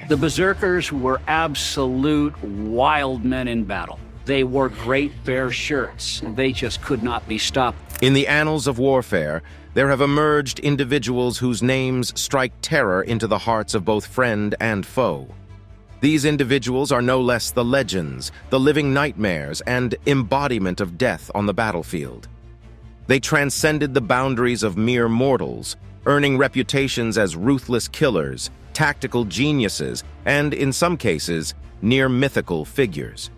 The berserkers were absolute wild men in battle. They wore great bare shirts. They just could not be stopped. In the annals of warfare, there have emerged individuals whose names strike terror into the hearts of both friend and foe. These individuals are no less the legends, the living nightmares, and embodiment of death on the battlefield. They transcended the boundaries of mere mortals, earning reputations as ruthless killers, tactical geniuses, and, in some cases, near-mythical figures.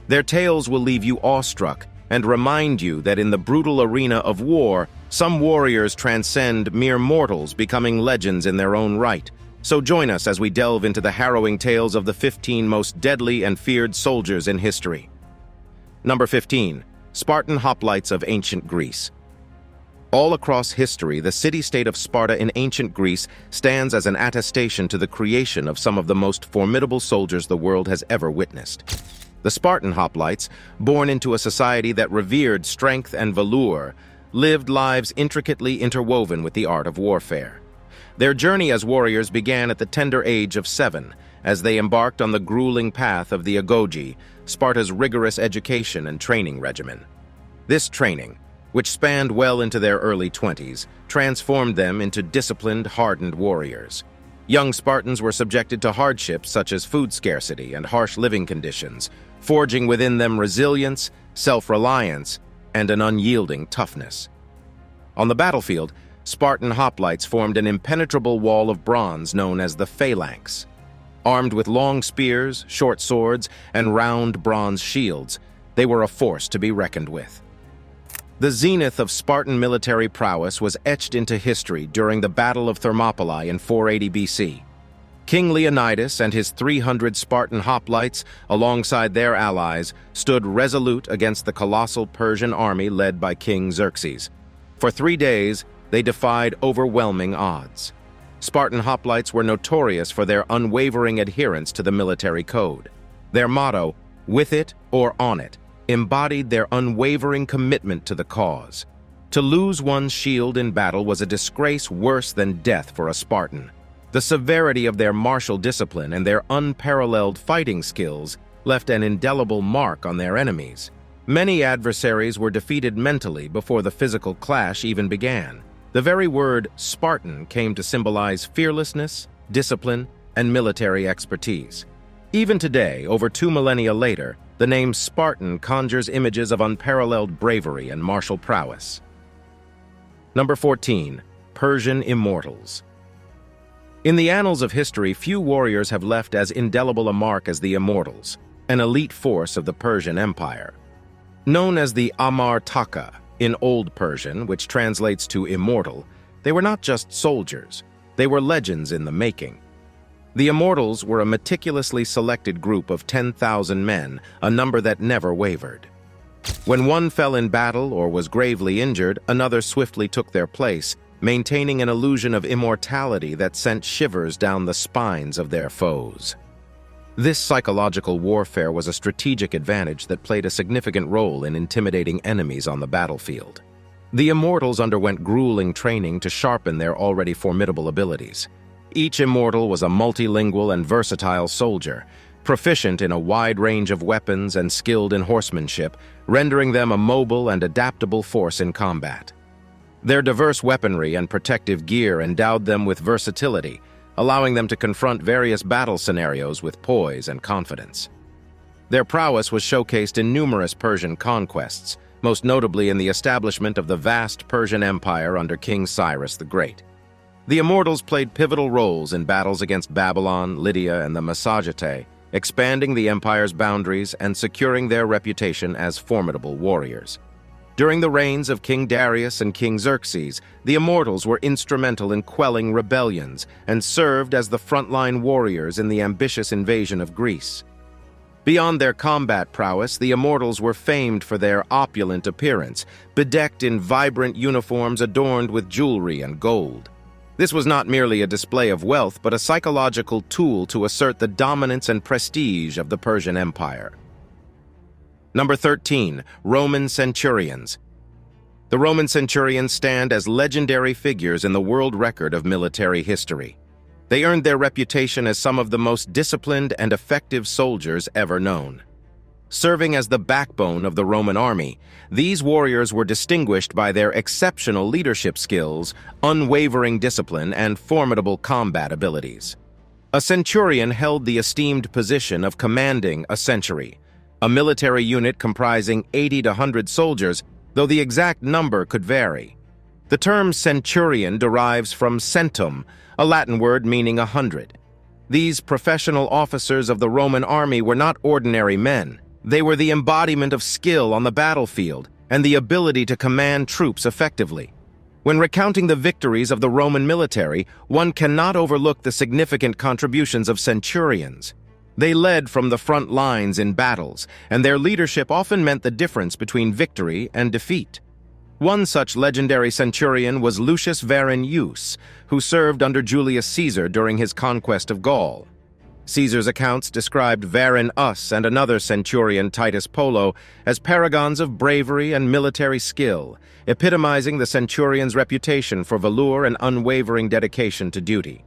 Their tales will leave you awestruck and remind you that in the brutal arena of war, some warriors transcend mere mortals, becoming legends in their own right. So join us as we delve into the harrowing tales of the 15 most deadly and feared soldiers in history. Number 15. Spartan Hoplites of Ancient Greece. All across history, the city-state of Sparta in ancient Greece stands as an attestation to the creation of some of the most formidable soldiers the world has ever witnessed. The Spartan hoplites, born into a society that revered strength and valor, lived lives intricately interwoven with the art of warfare. Their journey as warriors began at the tender age of 7, as they embarked on the grueling path of the agoge, Sparta's rigorous education and training regimen. This training, which spanned well into their early 20s, transformed them into disciplined, hardened warriors. Young Spartans were subjected to hardships such as food scarcity and harsh living conditions, forging within them resilience, self-reliance, and an unyielding toughness. On the battlefield, Spartan hoplites formed an impenetrable wall of bronze known as the phalanx. Armed with long spears, short swords, and round bronze shields, they were a force to be reckoned with. The zenith of Spartan military prowess was etched into history during the Battle of Thermopylae in 480 BC. King Leonidas and his 300 Spartan hoplites, alongside their allies, stood resolute against the colossal Persian army led by King Xerxes. For 3 days, they defied overwhelming odds. Spartan hoplites were notorious for their unwavering adherence to the military code. Their motto, "With it or on it," embodied their unwavering commitment to the cause. To lose one's shield in battle was a disgrace worse than death for a Spartan. The severity of their martial discipline and their unparalleled fighting skills left an indelible mark on their enemies. Many adversaries were defeated mentally before the physical clash even began. The very word Spartan came to symbolize fearlessness, discipline, and military expertise. Even today, over 2 millennia later, the name Spartan conjures images of unparalleled bravery and martial prowess. Number 14. Persian Immortals. In the annals of history, few warriors have left as indelible a mark as the Immortals, an elite force of the Persian Empire. Known as the Amartaka in Old Persian, which translates to immortal, they were not just soldiers, they were legends in the making. The Immortals were a meticulously selected group of 10,000 men, a number that never wavered. When one fell in battle or was gravely injured, another swiftly took their place, maintaining an illusion of immortality that sent shivers down the spines of their foes. This psychological warfare was a strategic advantage that played a significant role in intimidating enemies on the battlefield. The Immortals underwent grueling training to sharpen their already formidable abilities. Each Immortal was a multilingual and versatile soldier, proficient in a wide range of weapons and skilled in horsemanship, rendering them a mobile and adaptable force in combat. Their diverse weaponry and protective gear endowed them with versatility, allowing them to confront various battle scenarios with poise and confidence. Their prowess was showcased in numerous Persian conquests, most notably in the establishment of the vast Persian Empire under King Cyrus the Great. The Immortals played pivotal roles in battles against Babylon, Lydia, and the Massagetæ, expanding the empire's boundaries and securing their reputation as formidable warriors. During the reigns of King Darius and King Xerxes, the Immortals were instrumental in quelling rebellions and served as the frontline warriors in the ambitious invasion of Greece. Beyond their combat prowess, the Immortals were famed for their opulent appearance, bedecked in vibrant uniforms adorned with jewelry and gold. This was not merely a display of wealth, but a psychological tool to assert the dominance and prestige of the Persian Empire. Number 13. Roman Centurions. The Roman centurions stand as legendary figures in the world record of military history. They earned their reputation as some of the most disciplined and effective soldiers ever known. Serving as the backbone of the Roman army, these warriors were distinguished by their exceptional leadership skills, unwavering discipline, and formidable combat abilities. A centurion held the esteemed position of commanding a century, a military unit comprising 80 to 100 soldiers, though the exact number could vary. The term centurion derives from centum, a Latin word meaning 100. These professional officers of the Roman army were not ordinary men. They were the embodiment of skill on the battlefield and the ability to command troops effectively. When recounting the victories of the Roman military, one cannot overlook the significant contributions of centurions. They led from the front lines in battles, and their leadership often meant the difference between victory and defeat. One such legendary centurion was Lucius Verinius, who served under Julius Caesar during his conquest of Gaul. Caesar's accounts described Verinius and another centurion, Titus Polo, as paragons of bravery and military skill, epitomizing the centurion's reputation for valor and unwavering dedication to duty.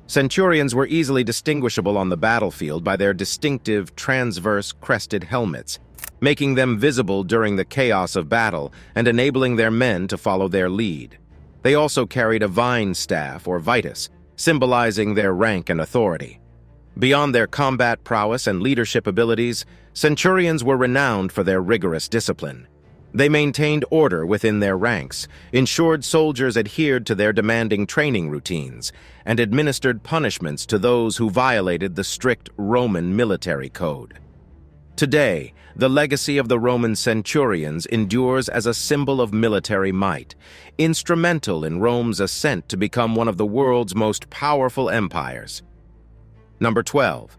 Centurions were easily distinguishable on the battlefield by their distinctive transverse crested helmets, making them visible during the chaos of battle and enabling their men to follow their lead. They also carried a vine staff, or vitus, symbolizing their rank and authority. Beyond their combat prowess and leadership abilities, centurions were renowned for their rigorous discipline. They maintained order within their ranks, ensured soldiers adhered to their demanding training routines, and administered punishments to those who violated the strict Roman military code. Today, the legacy of the Roman centurions endures as a symbol of military might, instrumental in Rome's ascent to become one of the world's most powerful empires. Number 12.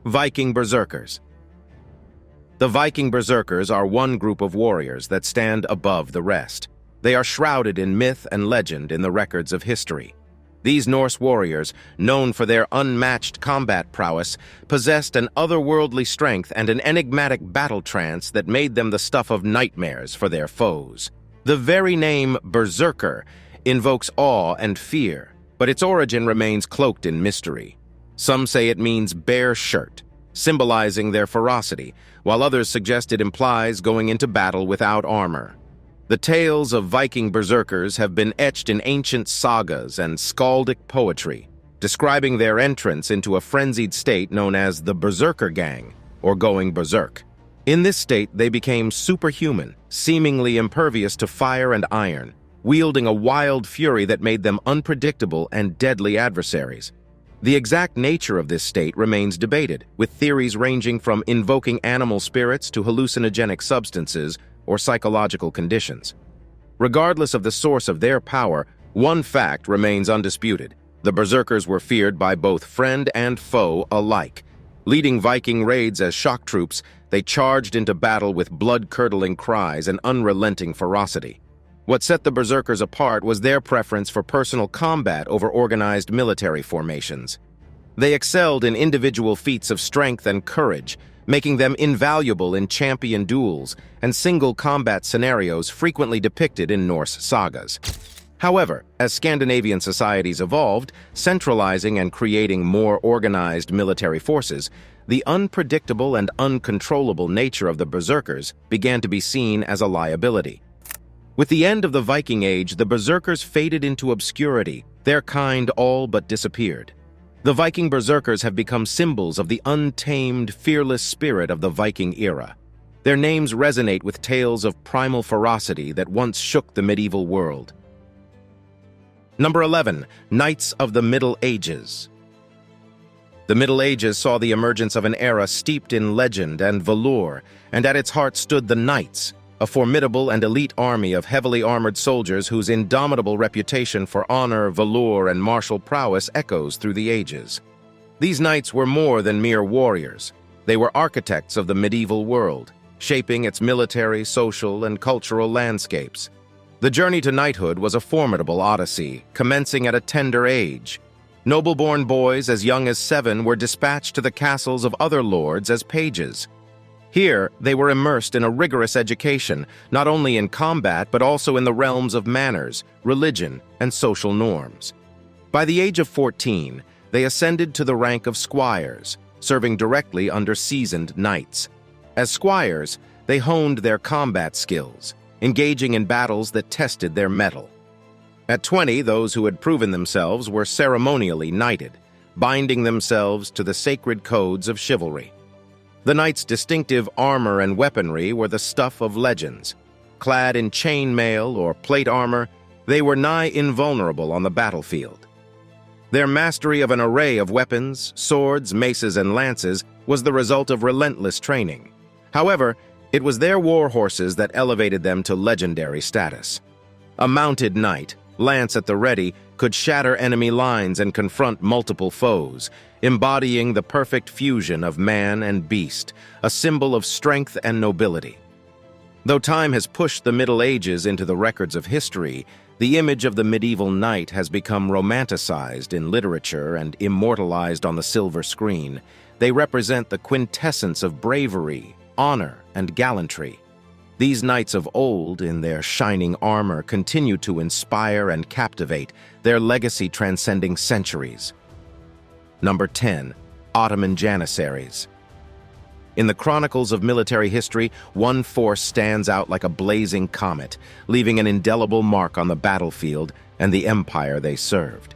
Viking Berserkers. The Viking Berserkers are one group of warriors that stand above the rest. They are shrouded in myth and legend in the records of history. These Norse warriors, known for their unmatched combat prowess, possessed an otherworldly strength and an enigmatic battle trance that made them the stuff of nightmares for their foes. The very name Berserker invokes awe and fear, but its origin remains cloaked in mystery. Some say it means bare shirt, symbolizing their ferocity, while others suggest it implies going into battle without armor. The tales of Viking berserkers have been etched in ancient sagas and skaldic poetry, describing their entrance into a frenzied state known as the Berserker Gang, or going berserk. In this state, they became superhuman, seemingly impervious to fire and iron, wielding a wild fury that made them unpredictable and deadly adversaries. The exact nature of this state remains debated, with theories ranging from invoking animal spirits to hallucinogenic substances or psychological conditions. Regardless of the source of their power, one fact remains undisputed. The berserkers were feared by both friend and foe alike. Leading Viking raids as shock troops, they charged into battle with blood-curdling cries and unrelenting ferocity. What set the berserkers apart was their preference for personal combat over organized military formations. They excelled in individual feats of strength and courage, making them invaluable in champion duels and single combat scenarios frequently depicted in Norse sagas. However, as Scandinavian societies evolved, centralizing and creating more organized military forces, the unpredictable and uncontrollable nature of the berserkers began to be seen as a liability. With the end of the Viking Age, the berserkers faded into obscurity, their kind all but disappeared. The Viking berserkers have become symbols of the untamed, fearless spirit of the Viking era. Their names resonate with tales of primal ferocity that once shook the medieval world. Number 11. Knights of the Middle Ages. The Middle Ages saw the emergence of an era steeped in legend and velour, and at its heart stood the knights, a formidable and elite army of heavily armored soldiers whose indomitable reputation for honor, valor, and martial prowess echoes through the ages. These knights were more than mere warriors. They were architects of the medieval world, shaping its military, social, and cultural landscapes. The journey to knighthood was a formidable odyssey, commencing at a tender age. Noble-born boys as young as 7 were dispatched to the castles of other lords as pages. Here, they were immersed in a rigorous education, not only in combat but also in the realms of manners, religion, and social norms. By the age of 14, they they ascended to the rank of squires, serving directly under seasoned knights. As squires, they honed their combat skills, engaging in battles that tested their mettle. At 20, those who had proven themselves were ceremonially knighted, binding themselves to the sacred codes of chivalry. The knights' distinctive armor and weaponry were the stuff of legends. Clad in chain-mail or plate armor, they were nigh invulnerable on the battlefield. Their mastery of an array of weapons, swords, maces, and lances was the result of relentless training. However, it was their war horses that elevated them to legendary status. A mounted knight, lance at the ready, could shatter enemy lines and confront multiple foes, embodying the perfect fusion of man and beast, a symbol of strength and nobility. Though time has pushed the Middle Ages into the records of history, the image of the medieval knight has become romanticized in literature and immortalized on the silver screen. They represent the quintessence of bravery, honor, and gallantry. These knights of old, in their shining armor, continue to inspire and captivate, their legacy transcending centuries. Number 10. Ottoman Janissaries. In the chronicles of military history, one force stands out like a blazing comet, leaving an indelible mark on the battlefield and the empire they served.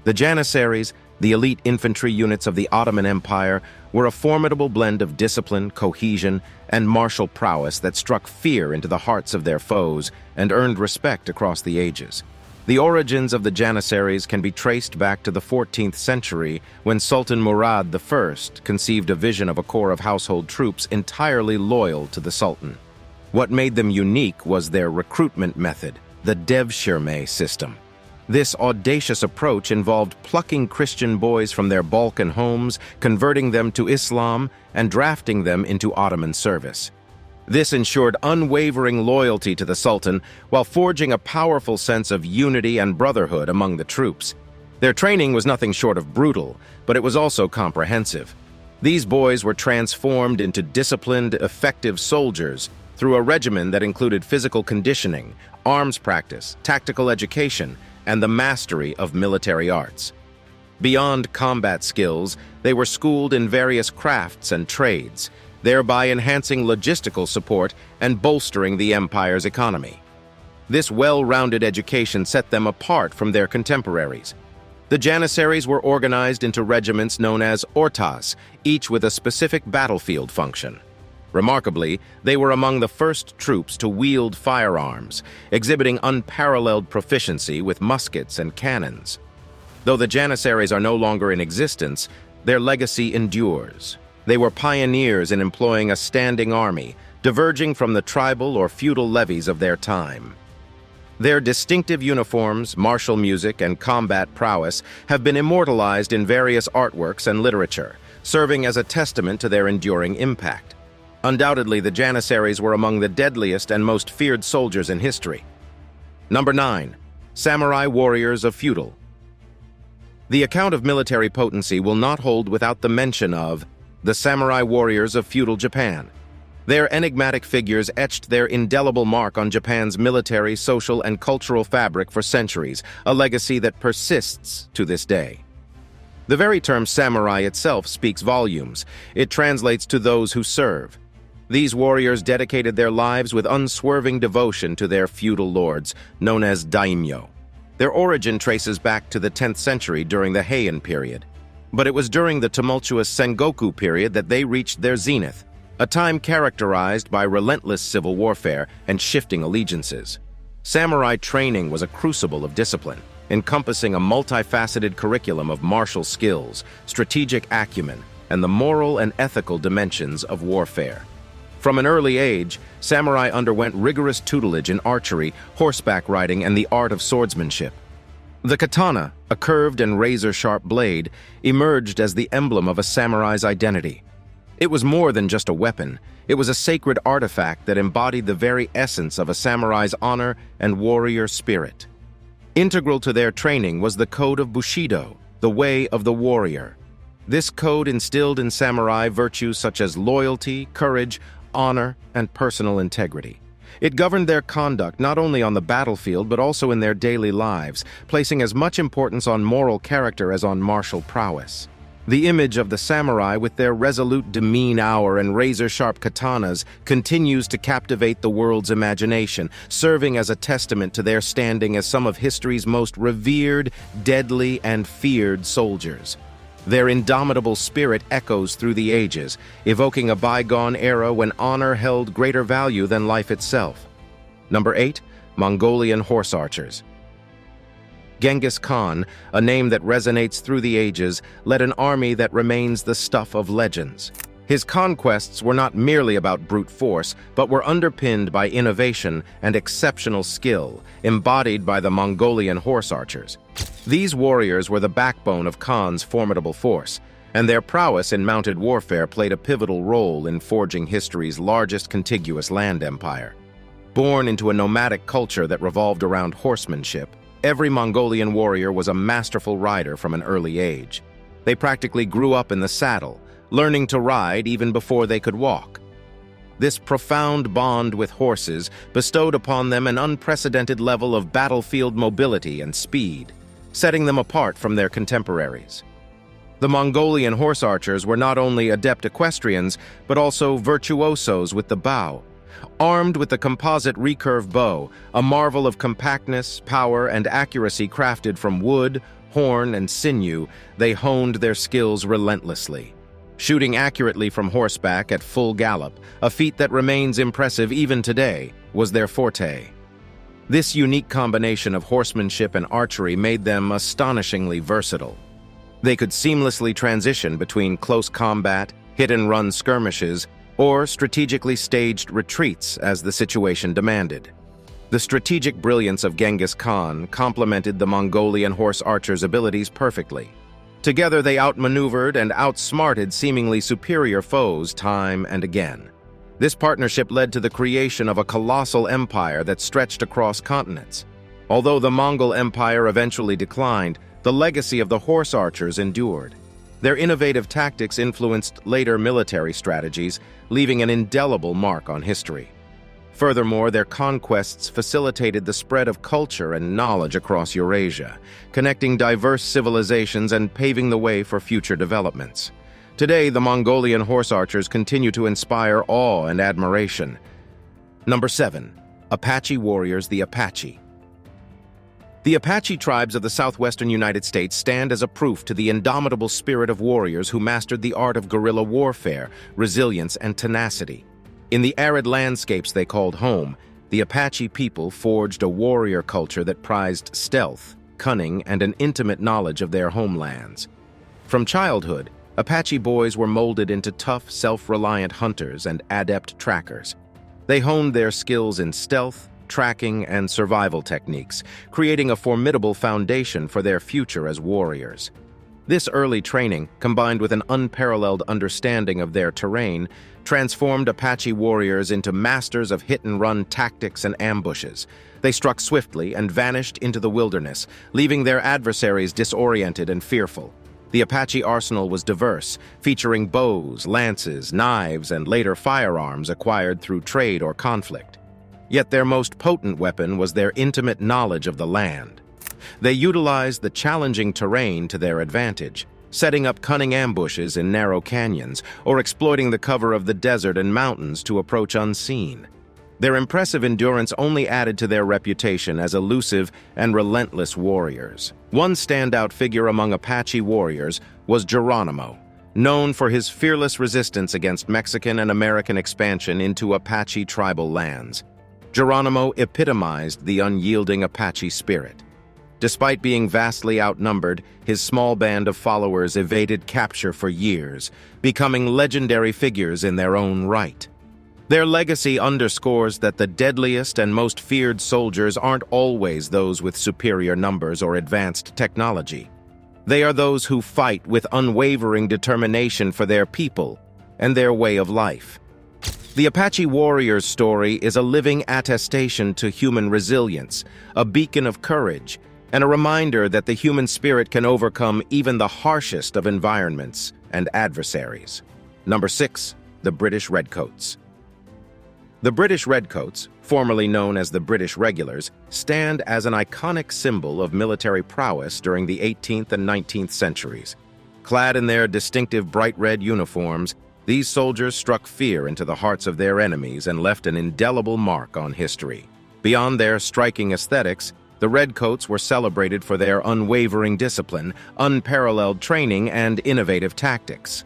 The Janissaries, the elite infantry units of the Ottoman Empire, were a formidable blend of discipline, cohesion, and martial prowess that struck fear into the hearts of their foes and earned respect across the ages. The origins of the Janissaries can be traced back to the 14th century when Sultan Murad I conceived a vision of a corps of household troops entirely loyal to the Sultan. What made them unique was their recruitment method, the devshirme system. This audacious approach involved plucking Christian boys from their Balkan homes, converting them to Islam, and drafting them into Ottoman service. This ensured unwavering loyalty to the Sultan while forging a powerful sense of unity and brotherhood among the troops. Their training was nothing short of brutal, but it was also comprehensive. These boys were transformed into disciplined, effective soldiers through a regimen that included physical conditioning, arms practice, tactical education, and the mastery of military arts. Beyond combat skills, they were schooled in various crafts and trades, thereby enhancing logistical support and bolstering the empire's economy. This well-rounded education set them apart from their contemporaries. The Janissaries were organized into regiments known as ortas, each with a specific battlefield function. Remarkably, they were among the first troops to wield firearms, exhibiting unparalleled proficiency with muskets and cannons. Though the Janissaries are no longer in existence, their legacy endures. They were pioneers in employing a standing army, diverging from the tribal or feudal levies of their time. Their distinctive uniforms, martial music, and combat prowess have been immortalized in various artworks and literature, serving as a testament to their enduring impact. Undoubtedly, the Janissaries were among the deadliest and most feared soldiers in history. Number 9. Samurai Warriors of Feudal. The account of military potency will not hold without the mention of the samurai warriors of feudal Japan. Their enigmatic figures etched their indelible mark on Japan's military, social, and cultural fabric for centuries, a legacy that persists to this day. The very term samurai itself speaks volumes. It translates to those who serve. These warriors dedicated their lives with unswerving devotion to their feudal lords, known as daimyo. Their origin traces back to the 10th century during the Heian period. But it was during the tumultuous Sengoku period that they reached their zenith, a time characterized by relentless civil warfare and shifting allegiances. Samurai training was a crucible of discipline, encompassing a multifaceted curriculum of martial skills, strategic acumen, and the moral and ethical dimensions of warfare. From an early age, samurai underwent rigorous tutelage in archery, horseback riding, and the art of swordsmanship. The katana, a curved and razor-sharp blade, emerged as the emblem of a samurai's identity. It was more than just a weapon. It was a sacred artifact that embodied the very essence of a samurai's honor and warrior spirit. Integral to their training was the code of Bushido, the way of the warrior. This code instilled in samurai virtues such as loyalty, courage, honor, and personal integrity. It governed their conduct not only on the battlefield but also in their daily lives, placing as much importance on moral character as on martial prowess. The image of the samurai with their resolute demeanor and razor-sharp katanas continues to captivate the world's imagination, serving as a testament to their standing as some of history's most revered, deadly, and feared soldiers. Their indomitable spirit echoes through the ages, evoking a bygone era when honor held greater value than life itself. Number 8. Mongolian horse archers. Genghis Khan, a name that resonates through the ages, led an army that remains the stuff of legends. His conquests were not merely about brute force, but were underpinned by innovation and exceptional skill, embodied by the Mongolian horse archers. These warriors were the backbone of Khan's formidable force, and their prowess in mounted warfare played a pivotal role in forging history's largest contiguous land empire. Born into a nomadic culture that revolved around horsemanship, every Mongolian warrior was a masterful rider from an early age. They practically grew up in the saddle, learning to ride even before they could walk. This profound bond with horses bestowed upon them an unprecedented level of battlefield mobility and speed, setting them apart from their contemporaries. The Mongolian horse archers were not only adept equestrians, but also virtuosos with the bow. Armed with the composite recurve bow, a marvel of compactness, power, and accuracy crafted from wood, horn, and sinew, they honed their skills relentlessly. Shooting accurately from horseback at full gallop, a feat that remains impressive even today, was their forte. This unique combination of horsemanship and archery made them astonishingly versatile. They could seamlessly transition between close combat, hit-and-run skirmishes, or strategically staged retreats as the situation demanded. The strategic brilliance of Genghis Khan complemented the Mongolian horse archers' abilities perfectly. Together they outmaneuvered and outsmarted seemingly superior foes time and again. This partnership led to the creation of a colossal empire that stretched across continents. Although the Mongol Empire eventually declined, the legacy of the horse archers endured. Their innovative tactics influenced later military strategies, leaving an indelible mark on history. Furthermore, their conquests facilitated the spread of culture and knowledge across Eurasia, connecting diverse civilizations and paving the way for future developments. Today, the Mongolian horse archers continue to inspire awe and admiration. Number 7. Apache warriors, the Apache. The Apache tribes of the southwestern United States stand as a proof to the indomitable spirit of warriors who mastered the art of guerrilla warfare, resilience, and tenacity. In the arid landscapes they called home, the Apache people forged a warrior culture that prized stealth, cunning, and an intimate knowledge of their homelands. From childhood, Apache boys were molded into tough, self-reliant hunters and adept trackers. They honed their skills in stealth, tracking, and survival techniques, creating a formidable foundation for their future as warriors. This early training, combined with an unparalleled understanding of their terrain, transformed Apache warriors into masters of hit-and-run tactics and ambushes. They struck swiftly and vanished into the wilderness, leaving their adversaries disoriented and fearful. The Apache arsenal was diverse, featuring bows, lances, knives, and later firearms acquired through trade or conflict. Yet their most potent weapon was their intimate knowledge of the land. They utilized the challenging terrain to their advantage, setting up cunning ambushes in narrow canyons or exploiting the cover of the desert and mountains to approach unseen. Their impressive endurance only added to their reputation as elusive and relentless warriors. One standout figure among Apache warriors was Geronimo, known for his fearless resistance against Mexican and American expansion into Apache tribal lands. Geronimo epitomized the unyielding Apache spirit. Despite being vastly outnumbered, his small band of followers evaded capture for years, becoming legendary figures in their own right. Their legacy underscores that the deadliest and most feared soldiers aren't always those with superior numbers or advanced technology. They are those who fight with unwavering determination for their people and their way of life. The Apache warrior's story is a living attestation to human resilience, a beacon of courage, and a reminder that the human spirit can overcome even the harshest of environments and adversaries. Number 6. The British Redcoats. The British Redcoats, formerly known as the British Regulars, stand as an iconic symbol of military prowess during the 18th and 19th centuries. Clad in their distinctive bright red uniforms, these soldiers struck fear into the hearts of their enemies and left an indelible mark on history. Beyond their striking aesthetics, the Redcoats were celebrated for their unwavering discipline, unparalleled training, and innovative tactics.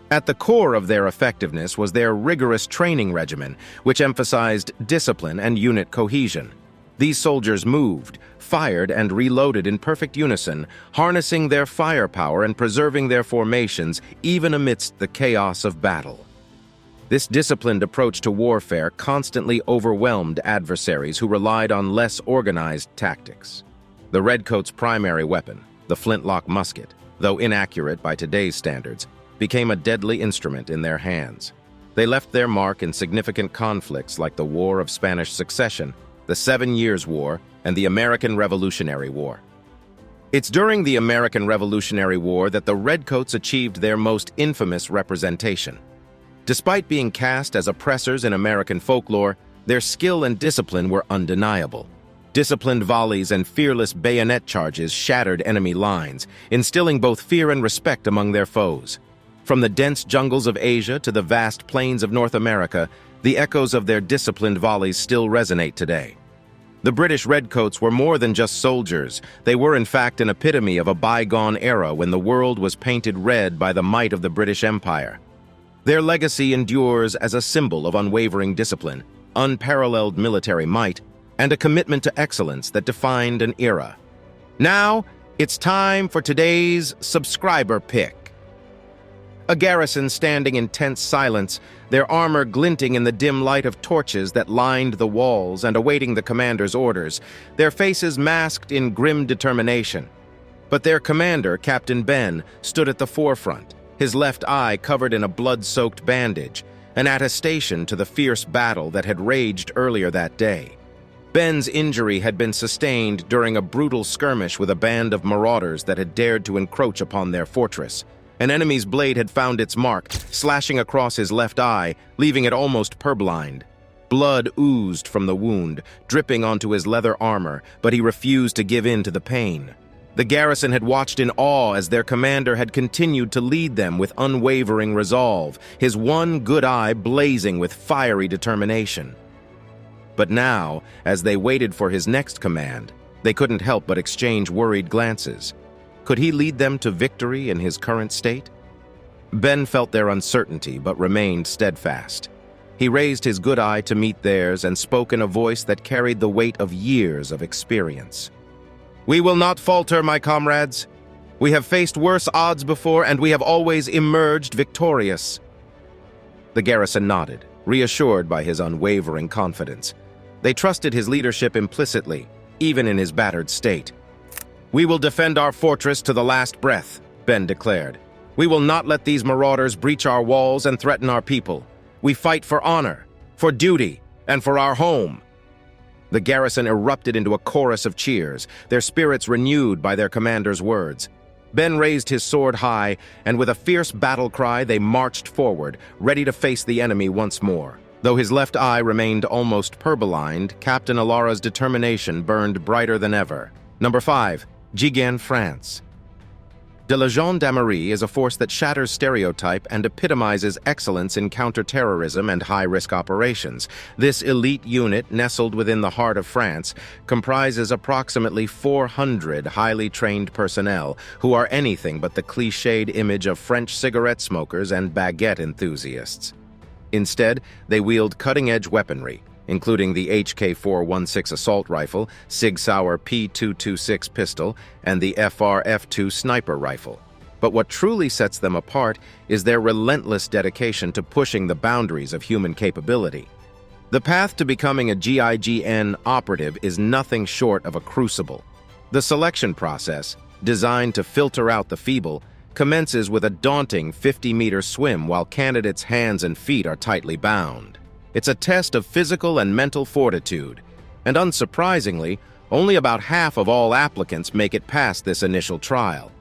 At the core of their effectiveness was their rigorous training regimen, which emphasized discipline and unit cohesion. These soldiers moved, fired, and reloaded in perfect unison, harnessing their firepower and preserving their formations even amidst the chaos of battle. This disciplined approach to warfare constantly overwhelmed adversaries who relied on less organized tactics. The Redcoats' primary weapon, the flintlock musket, though inaccurate by today's standards, became a deadly instrument in their hands. They left their mark in significant conflicts like the War of Spanish Succession, the 7 Years' War, and the American Revolutionary War. It's during the American Revolutionary War that the Redcoats achieved their most infamous representation. Despite being cast as oppressors in American folklore, their skill and discipline were undeniable. Disciplined volleys and fearless bayonet charges shattered enemy lines, instilling both fear and respect among their foes. From the dense jungles of Asia to the vast plains of North America, the echoes of their disciplined volleys still resonate today. The British Redcoats were more than just soldiers. They were in fact an epitome of a bygone era when the world was painted red by the might of the British Empire. Their legacy endures as a symbol of unwavering discipline, unparalleled military might, and a commitment to excellence that defined an era. Now, it's time for today's subscriber pick. A garrison standing in tense silence, their armor glinting in the dim light of torches that lined the walls and awaiting the commander's orders, their faces masked in grim determination. But their commander, Captain Ben, stood at the forefront, his left eye covered in a blood-soaked bandage, an attestation to the fierce battle that had raged earlier that day. Ben's injury had been sustained during a brutal skirmish with a band of marauders that had dared to encroach upon their fortress. An enemy's blade had found its mark, slashing across his left eye, leaving it almost purblind. Blood oozed from the wound, dripping onto his leather armor, but he refused to give in to the pain. The garrison had watched in awe as their commander had continued to lead them with unwavering resolve, his one good eye blazing with fiery determination. But now, as they waited for his next command, they couldn't help but exchange worried glances. Could he lead them to victory in his current state? Ben felt their uncertainty but remained steadfast. He raised his good eye to meet theirs and spoke in a voice that carried the weight of years of experience. "We will not falter, my comrades. We have faced worse odds before, and we have always emerged victorious." The garrison nodded, reassured by his unwavering confidence. They trusted his leadership implicitly, even in his battered state. "We will defend our fortress to the last breath," Ben declared. "We will not let these marauders breach our walls and threaten our people. We fight for honor, for duty, and for our home." The garrison erupted into a chorus of cheers, their spirits renewed by their commander's words. Ben raised his sword high, and with a fierce battle cry they marched forward, ready to face the enemy once more. Though his left eye remained almost purblind, Captain Alara's determination burned brighter than ever. Number 5. Giguin, France. De la Gendarmerie is a force that shatters stereotype and epitomizes excellence in counterterrorism and high-risk operations. This elite unit, nestled within the heart of France, comprises approximately 400 highly trained personnel who are anything but the cliched image of French cigarette smokers and baguette enthusiasts. Instead, they wield cutting-edge weaponry, including the HK-416 assault rifle, Sig Sauer P226 pistol, and the FR-F2 sniper rifle. But what truly sets them apart is their relentless dedication to pushing the boundaries of human capability. The path to becoming a GIGN operative is nothing short of a crucible. The selection process, designed to filter out the feeble, commences with a daunting 50-meter swim while candidates' hands and feet are tightly bound. It's a test of physical and mental fortitude, and unsurprisingly, only about half of all applicants make it past this initial trial.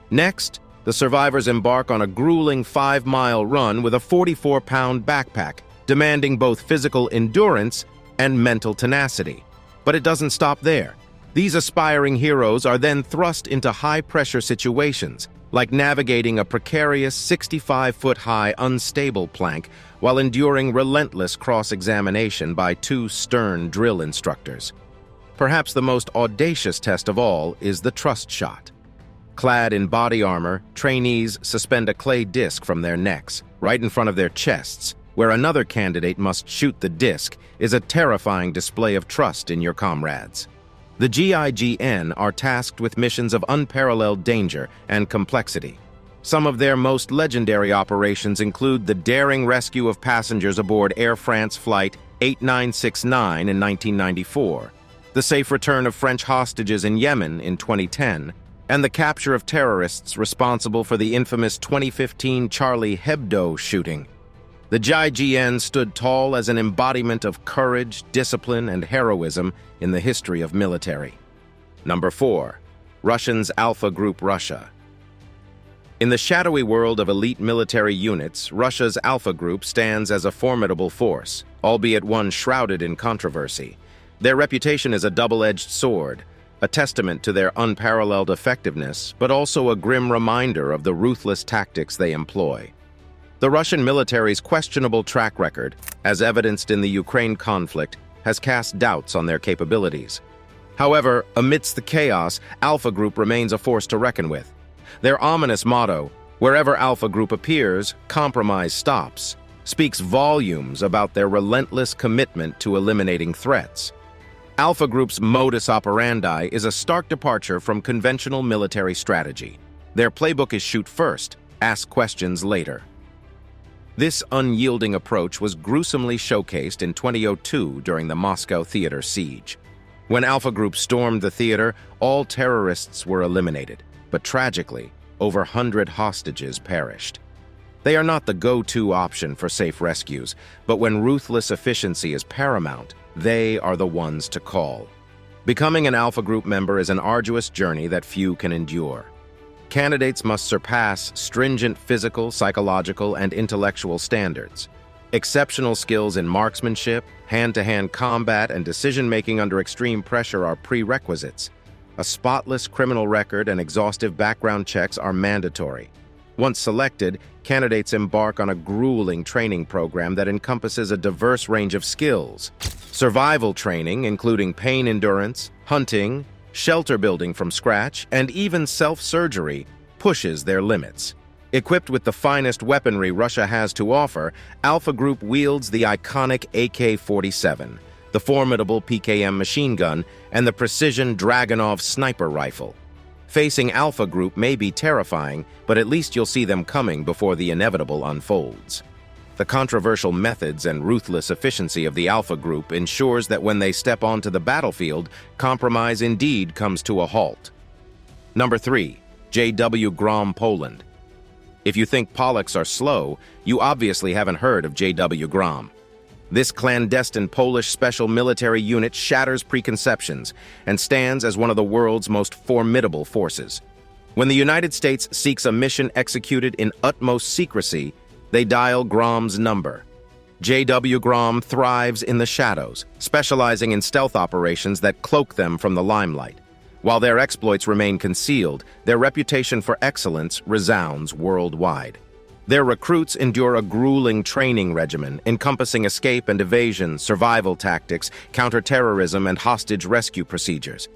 Next, the survivors embark on a grueling 5-mile run with a 44-pound backpack, demanding both physical endurance and mental tenacity. But it doesn't stop there. These aspiring heroes are then thrust into high-pressure situations, like navigating a precarious 65-foot-high unstable plank while enduring relentless cross-examination by two stern drill instructors. Perhaps the most audacious test of all is the trust shot. Clad in body armor, trainees suspend a clay disc from their necks, right in front of their chests, where another candidate must shoot the disc is a terrifying display of trust in your comrades. The GIGN are tasked with missions of unparalleled danger and complexity. Some of their most legendary operations include the daring rescue of passengers aboard Air France Flight 8969 in 1994, the safe return of French hostages in Yemen in 2010, and the capture of terrorists responsible for the infamous 2015 Charlie Hebdo shooting. The GIGN stood tall as an embodiment of courage, discipline, and heroism in the history of military. Number 4. Russians Alpha Group Russia. In the shadowy world of elite military units, Russia's Alpha Group stands as a formidable force, albeit one shrouded in controversy. Their reputation is a double-edged sword, a testament to their unparalleled effectiveness, but also a grim reminder of the ruthless tactics they employ. The Russian military's questionable track record, as evidenced in the Ukraine conflict, has cast doubts on their capabilities. However, amidst the chaos, Alpha Group remains a force to reckon with. Their ominous motto, "Wherever Alpha Group appears, compromise stops," speaks volumes about their relentless commitment to eliminating threats. Alpha Group's modus operandi is a stark departure from conventional military strategy. Their playbook is shoot first, ask questions later. This unyielding approach was gruesomely showcased in 2002 during the Moscow theater siege. When Alpha Group stormed the theater, all terrorists were eliminated, but tragically, over 100 hostages perished. They are not the go-to option for safe rescues, but when ruthless efficiency is paramount, they are the ones to call. Becoming an Alpha Group member is an arduous journey that few can endure. Candidates must surpass stringent physical, psychological, and intellectual standards. Exceptional skills in marksmanship, hand-to-hand combat, and decision-making under extreme pressure are prerequisites. A spotless criminal record and exhaustive background checks are mandatory. Once selected, candidates embark on a grueling training program that encompasses a diverse range of skills. Survival training, including pain endurance, hunting, shelter building from scratch, and even self-surgery, pushes their limits. Equipped with the finest weaponry Russia has to offer, Alpha Group wields the iconic AK-47, the formidable PKM machine gun, and the precision Dragunov sniper rifle. Facing Alpha Group may be terrifying, but at least you'll see them coming before the inevitable unfolds. The controversial methods and ruthless efficiency of the Alpha Group ensures that when they step onto the battlefield, compromise indeed comes to a halt. Number 3. J.W. Grom Poland. If you think Polacks are slow, you obviously haven't heard of J.W. Grom. This clandestine Polish special military unit shatters preconceptions and stands as one of the world's most formidable forces. When the United States seeks a mission executed in utmost secrecy, they dial Grom's number. J.W. Grom thrives in the shadows, specializing in stealth operations that cloak them from the limelight. While their exploits remain concealed, their reputation for excellence resounds worldwide. Their recruits endure a grueling training regimen encompassing escape and evasion, survival tactics, counterterrorism, and hostage rescue procedures.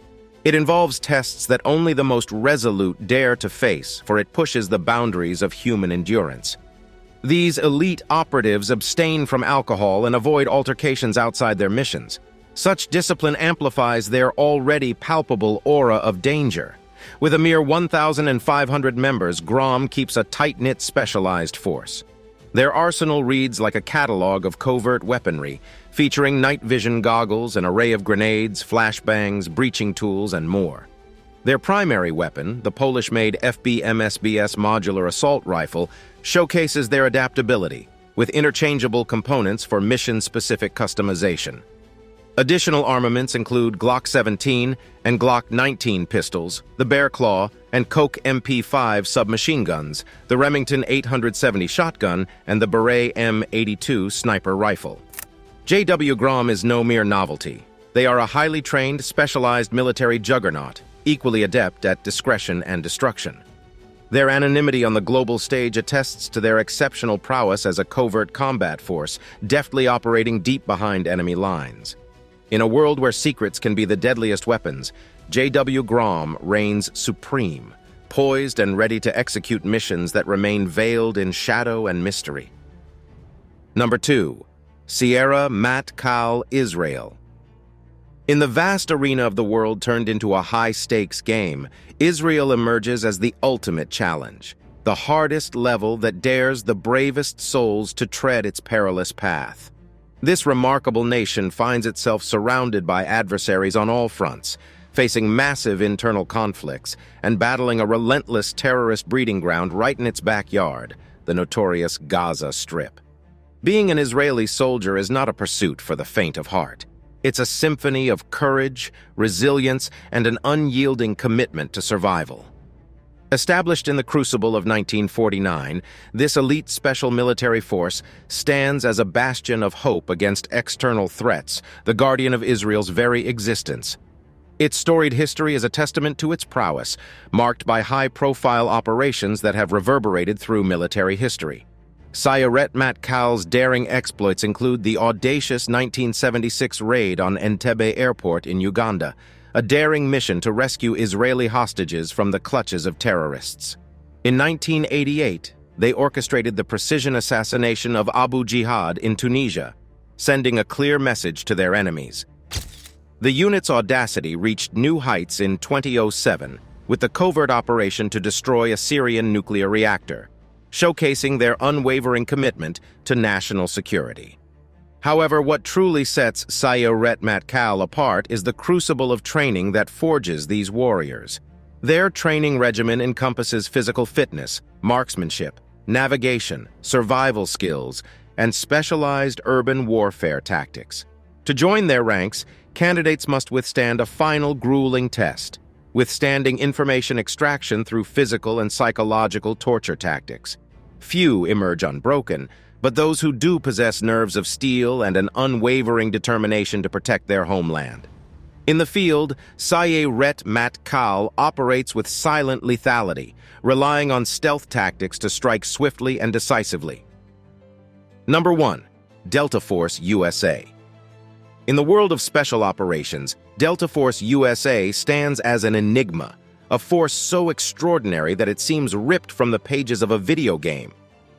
It involves tests that only the most resolute dare to face, for it pushes the boundaries of human endurance. These elite operatives abstain from alcohol and avoid altercations outside their missions. Such discipline amplifies their already palpable aura of danger. With a mere 1,500 members, Grom keeps a tight-knit specialized force. Their arsenal reads like a catalog of covert weaponry, featuring night vision goggles, an array of grenades, flashbangs, breaching tools, and more. Their primary weapon, the Polish-made FBMSBS modular assault rifle, showcases their adaptability, with interchangeable components for mission-specific customization. Additional armaments include Glock 17 and Glock 19 pistols, the Bear Claw and Coke MP5 submachine guns, the Remington 870 shotgun, and the Beret M82 sniper rifle. J.W. Grom is no mere novelty. They are a highly trained, specialized military juggernaut, equally adept at discretion and destruction. Their anonymity on the global stage attests to their exceptional prowess as a covert combat force, deftly operating deep behind enemy lines. In a world where secrets can be the deadliest weapons, J.W. Grom reigns supreme, poised and ready to execute missions that remain veiled in shadow and mystery. Number 2. Sierra MATKAL, Israel. In the vast arena of the world turned into a high-stakes game, Israel emerges as the ultimate challenge, the hardest level that dares the bravest souls to tread its perilous path. This remarkable nation finds itself surrounded by adversaries on all fronts, facing massive internal conflicts and battling a relentless terrorist breeding ground right in its backyard, the notorious Gaza Strip. Being an Israeli soldier is not a pursuit for the faint of heart. It's a symphony of courage, resilience, and an unyielding commitment to survival. Established in the crucible of 1949, this elite special military force stands as a bastion of hope against external threats, the guardian of Israel's very existence. Its storied history is a testament to its prowess, marked by high-profile operations that have reverberated through military history. Sierra MATKAL's daring exploits include the audacious 1976 raid on Entebbe Airport in Uganda, a daring mission to rescue Israeli hostages from the clutches of terrorists. In 1988, they orchestrated the precision assassination of Abu Jihad in Tunisia, sending a clear message to their enemies. The unit's audacity reached new heights in 2007 with the covert operation to destroy a Syrian nuclear reactor, showcasing their unwavering commitment to national security. However, what truly sets Sierra MATKAL apart is the crucible of training that forges these warriors. Their training regimen encompasses physical fitness, marksmanship, navigation, survival skills, and specialized urban warfare tactics. To join their ranks, candidates must withstand a final grueling test, withstanding information extraction through physical and psychological torture tactics. Few emerge unbroken, but those who do possess nerves of steel and an unwavering determination to protect their homeland. In the field, Sierra MATKAL operates with silent lethality, relying on stealth tactics to strike swiftly and decisively. Number 1. Delta Force USA. In the world of special operations, Delta Force USA stands as an enigma, a force so extraordinary that it seems ripped from the pages of a video game.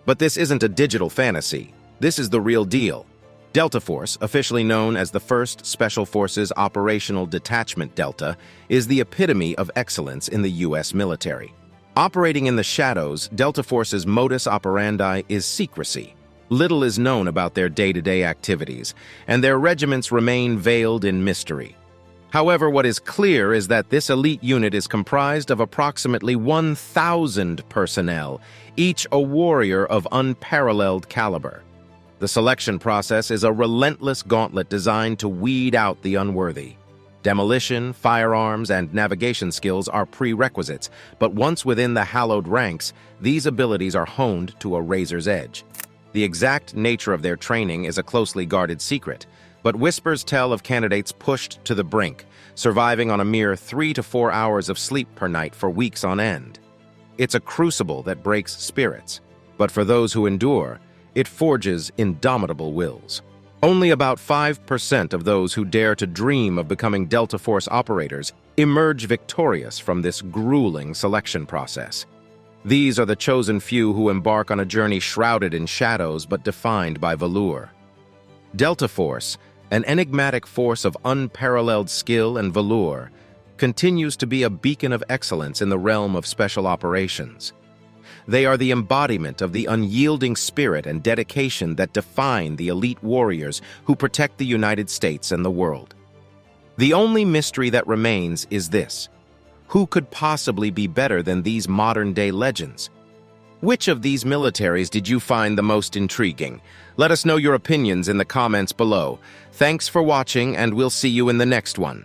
But this isn't a digital fantasy. This is the real deal. Delta Force, officially known as the 1st Special Forces Operational Detachment Delta, is the epitome of excellence in the U.S. military. Operating in the shadows, Delta Force's modus operandi is secrecy. Little is known about their day-to-day activities, and their regiments remain veiled in mystery. However, what is clear is that this elite unit is comprised of approximately 1,000 personnel, each a warrior of unparalleled caliber. The selection process is a relentless gauntlet designed to weed out the unworthy. Demolition, firearms, and navigation skills are prerequisites, but once within the hallowed ranks, these abilities are honed to a razor's edge. The exact nature of their training is a closely guarded secret, but whispers tell of candidates pushed to the brink, surviving on a mere 3 to 4 hours of sleep per night for weeks on end. It's a crucible that breaks spirits, but for those who endure, it forges indomitable wills. Only about 5% of those who dare to dream of becoming Delta Force operators emerge victorious from this grueling selection process. These are the chosen few who embark on a journey shrouded in shadows but defined by velour. Delta Force, an enigmatic force of unparalleled skill and velour, continues to be a beacon of excellence in the realm of special operations. They are the embodiment of the unyielding spirit and dedication that define the elite warriors who protect the United States and the world. The only mystery that remains is this: who could possibly be better than these modern-day legends? Which of these militaries did you find the most intriguing? Let us know your opinions in the comments below. Thanks for watching, and we'll see you in the next one.